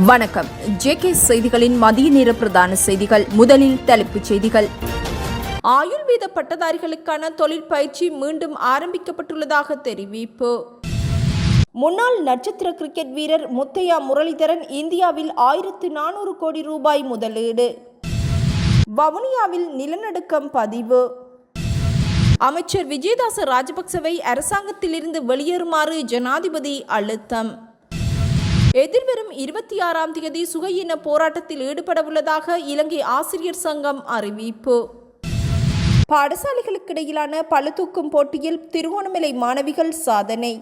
வணக்கம். ஜேகே செய்திகளின் மதிய நேர பிரதான செய்திகள். முதலில் தலைப்புச் செய்திகள். ஆயுர்வேத பட்டதாரிகளுக்கான தொழில் பயிற்சி மீண்டும் ஆரம்பிக்கப்பட்டுள்ளதாக தெரிவிப்பு. முன்னாள் நட்சத்திர கிரிக்கெட் வீரர் முத்தையா முரளிதரன் இந்தியாவில் 1400 கோடி ரூபாய் முதலீடு. வவுனியாவில் நிலநடுக்கம் பதிவு. அமைச்சர் விஜயதாச ராஜபக்சவை அரசாங்கத்திலிருந்து வெளியேறுமாறு ஜனாதிபதி அழுத்தம். எதிர்வரும் 26ஆம் தேதி சுகையின போராட்டத்தில் ஈடுபடவுள்ளதாக இலங்கை ஆசிரியர் சங்கம் அறிவிப்பு. பாடசாலைகளுக்கிடையிலான பளுதூக்கும் போட்டியில் திருகோணமலை மாணவிகள் சாதனை.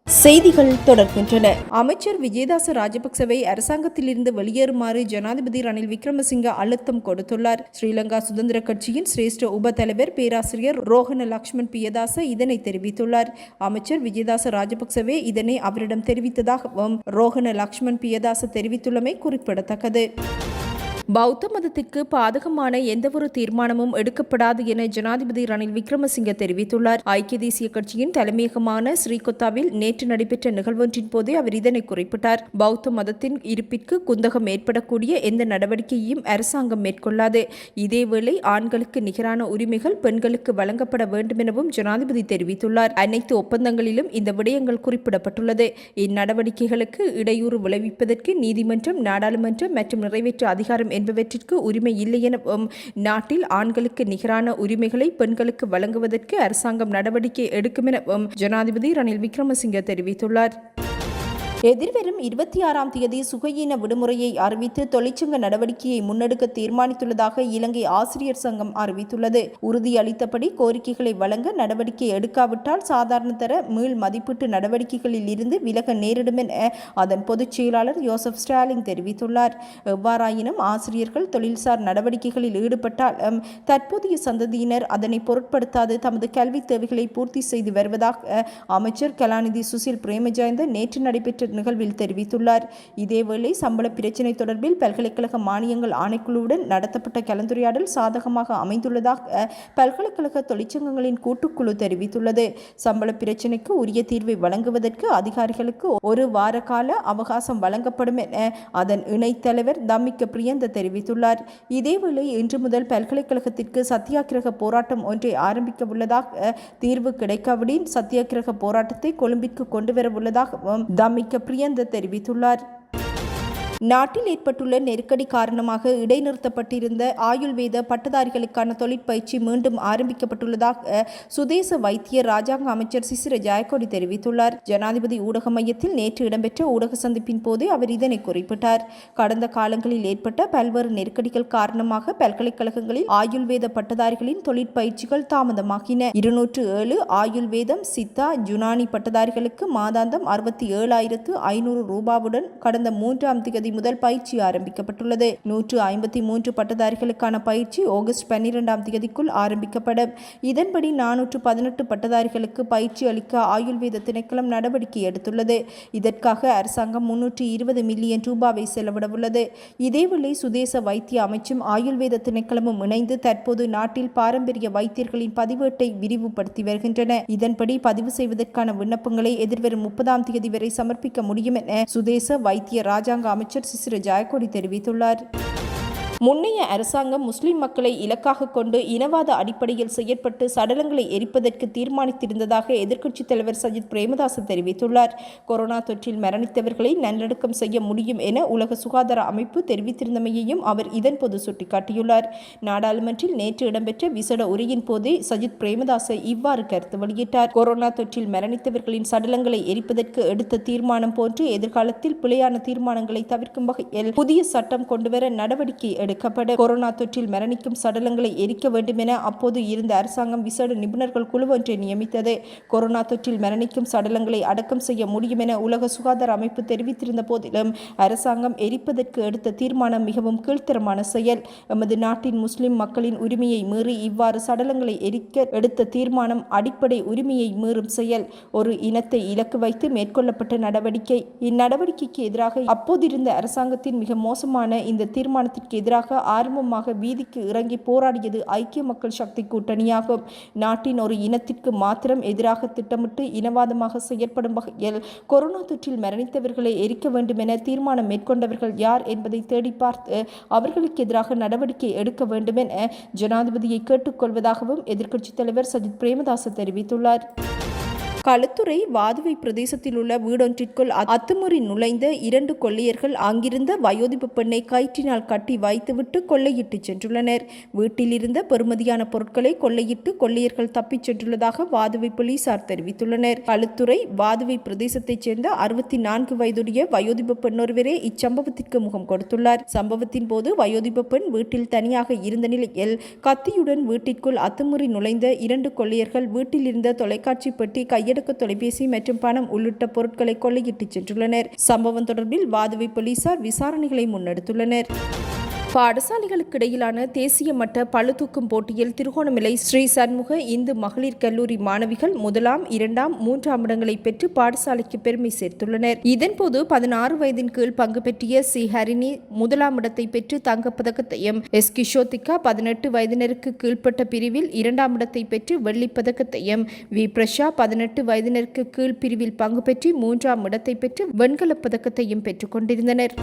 செய்திகள் தொடர்கின்றன. அமைச்சர் விஜயதாச ராஜபக்சவை அரசாங்கத்திலிருந்து வெளியேறுமாறு ஜனாதிபதி ரணில் விக்ரமசிங்க அழுத்தம் கொடுத்துள்ளார். ஸ்ரீலங்கா சுதந்திர கட்சியின் சிரேஷ்ட உப தலைவர் பேராசிரியர் ரோஹன லக்ஷ்மன் பியதாச இதனை தெரிவித்துள்ளார். அமைச்சர் விஜயதாச ராஜபக்சவே இதனை அவரிடம் தெரிவித்ததாகவும் ரோஹன லக்ஷ்மன் பியதாச தெரிவித்துள்ளமை குறிப்பிடத்தக்கது. பௌத்த மதத்திற்கு பாதகமான எந்தவொரு தீர்மானமும் எடுக்கப்படாது என ஜனாதிபதி ரணில் விக்ரமசிங்க தெரிவித்துள்ளார். ஐக்கிய தேசிய கட்சியின் தலைமையகமான ஸ்ரீகொத்தாவில் நேற்று நடைபெற்ற நிகழ்வொன்றின் போதே அவர் இதனை குறிப்பிட்டார். பௌத்த மதத்தின் இருப்பிற்கு குந்தகம் ஏற்படக்கூடிய எந்த நடவடிக்கையையும் அரசாங்கம் மேற்கொள்ளாது. இதேவேளை ஆண்களுக்கு நிகரான உரிமைகள் பெண்களுக்கு வழங்கப்பட வேண்டும் எனவும் ஜனாதிபதி தெரிவித்துள்ளார். அனைத்து ஒப்பந்தங்களிலும் இந்த விடயங்கள் குறிப்பிடப்பட்டுள்ளது. இந்நடவடிக்கைகளுக்கு இடையூறு விளைவிப்பதற்கு நீதிமன்றம், நாடாளுமன்றம் மற்றும் நிறைவேற்று அதிகாரம் என்பவற்றிற்கு உரிமை இல்லை எனவும் நாட்டில் ஆண்களுக்கு நிகரான உரிமைகளை பெண்களுக்கு வழங்குவதற்கு அரசாங்கம் நடவடிக்கை எடுக்கும் எனவும் ஜனாதிபதி ரணில் விக்ரமசிங்க தெரிவித்துள்ளார். எதிர்வரும் 26ஆம் தேதி சுகையின விடுமுறையை அறிவித்து தொழிற்சங்க நடவடிக்கையை முன்னெடுக்க தீர்மானித்துள்ளதாக இலங்கை ஆசிரியர் சங்கம் அறிவித்துள்ளது. உறுதியளித்தபடி கோரிக்கைகளை வழங்க நடவடிக்கை எடுக்காவிட்டால் சாதாரண தர மீள் மதிப்பீட்டு நடவடிக்கைகளில் இருந்து விலக நேரிடும் என அதன் பொதுச் செயலாளர் யோசப் ஸ்டாலின் தெரிவித்துள்ளார். எவ்வாறாயினும் ஆசிரியர்கள் தொழில்சார் நடவடிக்கைகளில் ஈடுபட்டால் தற்போதைய சந்ததியினர் அதனை பொருட்படுத்தாது தமது கல்வி தேவைகளை பூர்த்தி செய்து வருவதாக அமைச்சர் கலாநிதி சுசில் பிரேமஜயந்த நேற்று நடைபெற்ற நிகழ்வில் தெரிவித்துள்ளார். இதேவேளை சம்பள பிரச்சினை தொடர்பில் பல்கலைக்கழக மானியங்கள் ஆணைக்குழுவுடன் நடத்தப்பட்ட கலந்துரையாடல் சாதகமாக அமைந்துள்ளதாக பல்கலைக்கழக தொழிற்சங்கங்களின் கூட்டுக்குழு தெரிவித்துள்ளது. சம்பள பிரச்சினைக்கு உரிய தீர்வை வழங்குவதற்கு அதிகாரிகளுக்கு ஒரு வார கால அவகாசம் வழங்கப்படும் என அதன் இணைத்தலைவர் தம்மிக்க பிரியந்த தெரிவித்துள்ளார். இதேவேளை இன்று முதல் பல்கலைக்கழகத்திற்கு சத்தியாகிரக போராட்டம் ஒன்றை ஆரம்பிக்க உள்ளதாக, தீர்வு கிடைக்காவிடின் சத்தியாகிரக போராட்டத்தை கொழும்பிற்கு கொண்டுவர உள்ளதாகவும் தம்மிக்க பிரியந்த தெரிவித்துள்ளார். நாட்டில் ஏற்பட்டுள்ள நெருக்கடி காரணமாக இடைநிறுத்தப்பட்டிருந்த ஆயுர்வேத பட்டதாரிகளுக்கான தொழிற்பயிற்சி மீண்டும் ஆரம்பிக்கப்பட்டுள்ளதாக சுதேச வைத்திய ராஜாங்க அமைச்சர் சிசிர ஜாயக்கோடி தெரிவித்துள்ளார். ஜனாதிபதி ஊடக மையத்தில் நேற்று இடம்பெற்ற ஊடக சந்திப்பின் போது அவர் இதனை குறிப்பிட்டார். கடந்த காலங்களில் ஏற்பட்ட பல்வேறு நெருக்கடிகள் காரணமாக பல்கலைக்கழகங்களில் ஆயுர்வேத பட்டதாரிகளின் தொழிற்பயிற்சிகள் தாமதமாகின. 207 ஆயுர்வேதம், சித்தா, யுனானி பட்டதாரிகளுக்கு மாதாந்தம் 67,500 ரூபாவுடன் கடந்த 3ஆம் தேதி முதல் பயிற்சி ஆரம்பிக்கப்பட்டுள்ளது. 153 பட்டதாரிகளுக்கான பயிற்சி ஆகஸ்ட் 12ஆம் தேதிக்குள் ஆரம்பிக்கப்படும். இதன்படி 418 பட்டதாரிகளுக்கு பயிற்சி அளிக்க ஆயுர்வேத திணைக்களம் நடவடிக்கை எடுத்துள்ளது. இதற்காக அரசாங்கம் 320 மில்லியன் ரூபாவை செலவிடவுள்ளது. இதேவேளை சுதேச வைத்திய அமைச்சும் ஆயுர்வேத திணைக்களமும் இணைந்து தற்போது நாட்டில் பாரம்பரிய வைத்தியர்களின் பதிவேட்டை விரிவுபடுத்தி வருகின்றன. இதன்படி பதிவு செய்வதற்கான விண்ணப்பங்களை எதிர்வரும் 30ஆம் தேதி வரை சமர்ப்பிக்க முடியும் என சுதேச வைத்திய ராஜாங்க அமைச்சர் சிசிர ஜாயக்கோடி தெரிவித்துள்ளார். முன்னைய அரசாங்கம் முஸ்லிம் மக்களை இலக்காக கொண்டு இனவாத அடிப்படையில் செயற்பட்டு சடலங்களை எரிப்பதற்கு தீர்மானித்திருந்ததாக எதிர்க்கட்சித் தலைவர் சஜித் பிரேமதாச தெரிவித்துள்ளார். கொரோனா தொற்றில் மரணித்தவர்களை நல்லடக்கம் செய்ய முடியும் என உலக சுகாதார அமைப்பு தெரிவித்திருந்தமையையும் அவர் இதன்போது சுட்டிக்காட்டியுள்ளார். நாடாளுமன்றில் நேற்று இடம்பெற்ற விசேட உரையின் போதே சஜித் பிரேமதாச இவ்வாறு கருத்து வெளியிட்டார். கொரோனா தொற்றில் மரணித்தவர்களின் சடலங்களை எரிப்பதற்கு எடுத்த தீர்மானம் போன்று எதிர்காலத்தில் பிழையான தீர்மானங்களை தவிர்க்கும் வகையில் புதிய சட்டம் கொண்டுவர நடவடிக்கை எடுக்கப்படும். கொரோனா தொற்றில் மரணிக்கும் சடலங்களை எரிக்க வேண்டும் என அப்போது இருந்த அரசாங்கம் விசேட நிபுணர்கள் குழு ஒன்றை நியமித்தது. கொரோனா தொற்றில் மரணிக்கும் சடலங்களை அடக்கம் செய்ய முடியும் என உலக சுகாதார அமைப்பு தெரிவித்திருந்த போதிலும் அரசாங்கம் எரிப்பதற்கு எடுத்த தீர்மானம் மிகவும் கீழ்த்தரமான செயல். எமது நாட்டின் முஸ்லிம் மக்களின் உரிமையை மீறி இவ்வாறு சடலங்களை எரிக்க எடுத்த தீர்மானம் அடிப்படை உரிமையை மீறும் செயல். ஒரு இனத்தை இலக்கு வைத்து மேற்கொள்ளப்பட்ட நடவடிக்கை. இந்நடவடிக்கைக்கு எதிராக அப்போதிருந்த அரசாங்கத்தின் மிக மோசமான இந்த தீர்மானத்திற்கு எதிராக எதிராக ஆரம்பமாக வீதிக்கு இறங்கி போராடியது ஐக்கிய மக்கள் சக்தி கூட்டணியாகும். நாட்டின் ஒரு இனத்திற்கு மாத்திரம் எதிராக திட்டமிட்டு இனவாதமாக செயற்படும் வகையில் கொரோனா தொற்றில் மரணித்தவர்களை எரிக்க வேண்டும் என தீர்மானம் மேற்கொண்டவர்கள் யார் என்பதை தேடி பார்த்து அவர்களுக்கு எதிராக நடவடிக்கை எடுக்க வேண்டும் என ஜனாதிபதியை கேட்டுக்கொள்வதாகவும் எதிர்க்கட்சித் தலைவர் சஜித் பிரேமதாச தெரிவித்துள்ளார். களுத்துறை வாதுவை பிரதேசத்தில் உள்ள வீடொன்றிற்குள் அத்துமுறி நுழைந்த 2 கொள்ளையர்கள் அங்கிருந்த வயோதிப பெண்ணை கயிற்றினால் கட்டி வைத்துவிட்டு கொள்ளையிட்டு சென்றுள்ளனர். வீட்டில் இருந்த பெறுமதியான பொருட்களை கொள்ளையிட்டு கொள்ளையர்கள் தப்பிச் சென்றுள்ளதாக வாதுவை போலீசார் தெரிவித்துள்ளனர். களுத்துறை வாதுவை பிரதேசத்தைச் சேர்ந்த 64 வயதுடைய வயோதிப பெண்ணொருவரே இச்சம்பவத்திற்கு முகம் கொடுத்துள்ளார். சம்பவத்தின் போது வயோதிப பெண் வீட்டில் தனியாக இருந்த நிலையில் கத்தியுடன் வீட்டிற்குள் அத்துமுறி நுழைந்த 2 கொள்ளையர்கள் வீட்டில் இருந்த தொலைக்காட்சி பெட்டி, கையெடுக்க தொலைபேசி மற்றும் பணம் உள்ளிட்ட பொருட்களை கொள்ளையிட்டு சென்றுள்ளனர். சம்பவம் தொடர்பில் வாதுவை போலீசார் விசாரணைகளை முன்னெடுத்துள்ளனர். பாடசாலைகளுக்கு இடையிலான தேசிய மட்ட பளுதூக்கும் போட்டியில் திருகோணமலை ஸ்ரீ சண்முக இந்து மகளிர் கல்லூரி மாணவிகள் 1ஆம், 2ஆம், 3ஆம் இடங்களை பெற்று பாடசாலைக்கு பெருமை சேர்த்துள்ளனர். இதன்போது 16 வயதின் கீழ் பங்கு பெற்றிய சி ஹரிணி 1ஆம் இடத்தை பெற்று தங்கப்பதக்கத்தையும், எஸ் கிஷோதிகா 18 வயதினருக்கு கீழ்ப்பட்ட பிரிவில் 2ஆம் இடத்தை பெற்று வெள்ளிப்பதக்கத்தையும், வி பிரஷா 18 வயதினருக்கு கீழ் பிரிவில் பங்கு பெற்று 3ஆம் இடத்தை பெற்று வெண்கலப் பதக்கத்தையும் பெற்றுக் கொண்டிருந்தனர்.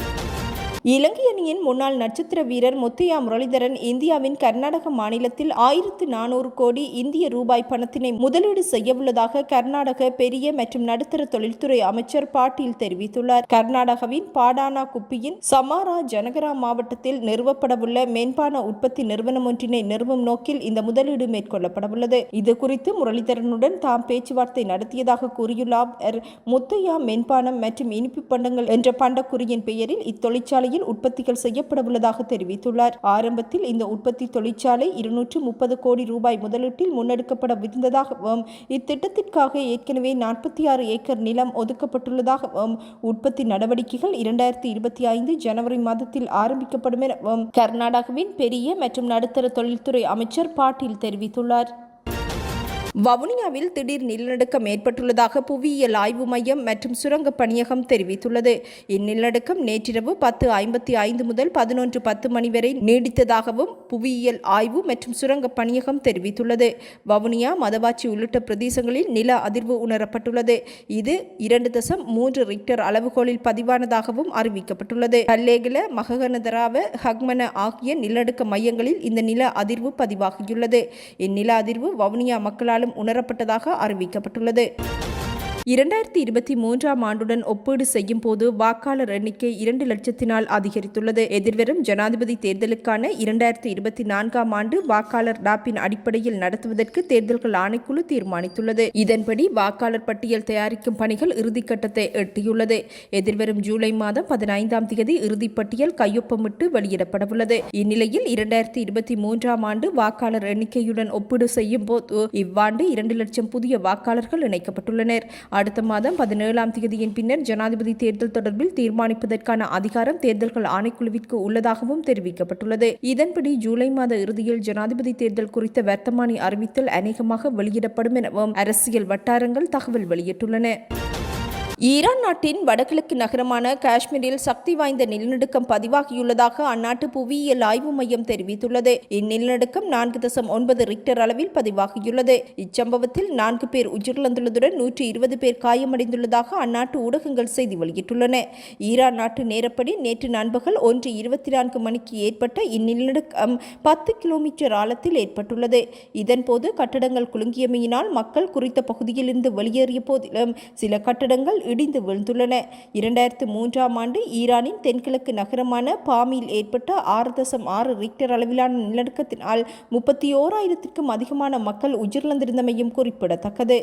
இலங்கை அணியின் முன்னாள் நட்சத்திர வீரர் முத்தையா முரளிதரன் இந்தியாவின் கர்நாடக மாநிலத்தில் 1400 கோடி இந்திய ரூபாய் பணத்தினை முதலீடு செய்யவுள்ளதாக கர்நாடக பெரிய மற்றும் நடுத்தர தொழில்துறை அமைச்சர் பாட்டீல் தெரிவித்துள்ளார். கர்நாடகாவின் பாடானா குப்பியின் சமாரா ஜனகரா மாவட்டத்தில் நிறுவப்படவுள்ள மென்பான உற்பத்தி நிறுவனம் ஒன்றினை நிறுவும் நோக்கில் இந்த முதலீடு மேற்கொள்ளப்படவுள்ளது. இது குறித்து முரளிதரனுடன் தாம் பேச்சுவார்த்தை நடத்தியதாக கூறியுள்ள அவர், முத்தையா மென்பானம் மற்றும் இனிப்பு பண்டங்கள் என்ற பண்டக்குறியின் பெயரில் இத்தொழிற்சாலை உற்பத்திகள் செய்யப்படவுள்ளதாக தெரிவித்துள்ளார். ஆரம்பத்தில் இந்த உற்பத்தி தொழிற்சாலை 230 கோடி ரூபாய் முதலீட்டில் முன்னெடுக்கப்படவிருந்ததாகவும் இத்திட்டத்திற்காக ஏற்கனவே 46 ஏக்கர் நிலம் ஒதுக்கப்பட்டுள்ளதாகவும் உற்பத்தி நடவடிக்கைகள் 2025 ஜனவரி மாதத்தில் ஆரம்பிக்கப்படும் எனவும் கர்நாடகாவின் பெரிய மற்றும் நடுத்தர தொழில்துறை அமைச்சர் பாட்டீல் தெரிவித்துள்ளார். வவுனியாவில் திடீர் நிலநடுக்கம் ஏற்பட்டுள்ளதாக புவியியல் ஆய்வு மையம் மற்றும் சுரங்க பணியகம் தெரிவித்துள்ளது. இந்நிலநடுக்கம் நேற்றிரவு 10:55 முதல் 11:10 மணி வரை நீடித்ததாகவும் புவியியல் ஆய்வு மற்றும் சுரங்க பணியகம் தெரிவித்துள்ளது. வவுனியா, மதவாச்சி உள்ளிட்ட பிரதேசங்களில் நில அதிர்வு உணரப்பட்டுள்ளது. இது 2.3 ரிக்டர் அளவுகோலில் பதிவானதாகவும் அறிவிக்கப்பட்டுள்ளது. கல்லேகல, மககனதராவ, ஹக்மன ஆகிய நிலநடுக்க மையங்களில் இந்த நில அதிர்வு பதிவாகியுள்ளது. இந்நில அதிர்வு வவுனியா மக்களால் உணரப்பட்டதாக அறிவிக்கப்பட்டுள்ளது. 2023ஆம் ஆண்டுடன் ஒப்பீடு செய்யும் போது வாக்காளர் எண்ணிக்கை 2 லட்சத்தினால் அதிகரித்துள்ளது. எதிர்வரும் ஜனாதிபதி தேர்தலுக்கான 2024ஆம் ஆண்டு வாக்காளர் டாப்பின் அடிப்படையில் நடத்துவதற்கு தேர்தல்கள் ஆணைக்குழு தீர்மானித்துள்ளது. இதன்படி வாக்காளர் பட்டியல் தயாரிக்கும் பணிகள் இறுதிக்கட்டத்தை எட்டியுள்ளது. எதிர்வரும் ஜூலை மாதம் 15ஆம் தேதி இறுதிப்பட்டியல் கையொப்பமிட்டு வெளியிடப்படவுள்ளது. இந்நிலையில் 2023ஆம் ஆண்டு வாக்காளர் எண்ணிக்கையுடன் ஒப்பீடு செய்யும் போது இவ்வாண்டு 2 லட்சம் புதிய வாக்காளர்கள் இணைக்கப்பட்டுள்ளனர். அடுத்த மாதம் 17ஆம் தேதியின் பின்னர் ஜனாதிபதி தேர்தல் தொடர்பில் தீர்மானிப்பதற்கான அதிகாரம் தேர்தல்கள் ஆணைக்குழுவிற்கு உள்ளதாகவும் தெரிவிக்கப்பட்டுள்ளது. இதன்படி ஜூலை மாத இறுதியில் ஜனாதிபதி தேர்தல் குறித்த வர்த்தமானி அறிவித்தல் அநேகமாக வெளியிடப்படும் எனவும் அரசியல் வட்டாரங்கள் தகவல் வெளியிட்டுள்ளன. ஈரான் நாட்டின் வடகிழக்கு நகரமான காஷ்மீரில் சக்தி வாய்ந்த நிலநடுக்கம் பதிவாகியுள்ளதாக அந்நாட்டு புவியியல் ஆய்வு மையம் தெரிவித்துள்ளது. இந்நிலநடுக்கம் 4.9 ரிக்டர் அளவில் பதிவாகியுள்ளது. இச்சம்பவத்தில் 4 பேர் உயிரிழந்துள்ளதுடன் 120 பேர் காயமடைந்துள்ளதாக அந்நாட்டு ஊடகங்கள் செய்தி வெளியிட்டுள்ளன. ஈரான் நாட்டு நேரப்படி நேற்று நண்பகல் 1:24 மணிக்கு ஏற்பட்ட இந்நிலநடுக்கம் 10 கிலோமீட்டர் ஆழத்தில் ஏற்பட்டுள்ளது. இதன்போது கட்டடங்கள் குலுங்கியமையினால் மக்கள் குறித்த பகுதியிலிருந்து வெளியேறிய போதிலும் சில கட்டடங்கள் இடிந்து வீழ்ந்துள்ளன. 2003ஆம் ஆண்டு ஈரானின் தென்கிழக்கு நகரமான பாமில் ஏற்பட்ட 6.6 ரிக்டர் அளவிலான நிலநடுக்கத்தினால் 31,000க்கும் அதிகமான மக்கள் உயிரிழந்திருந்தமையும் குறிப்பிடத்தக்கது.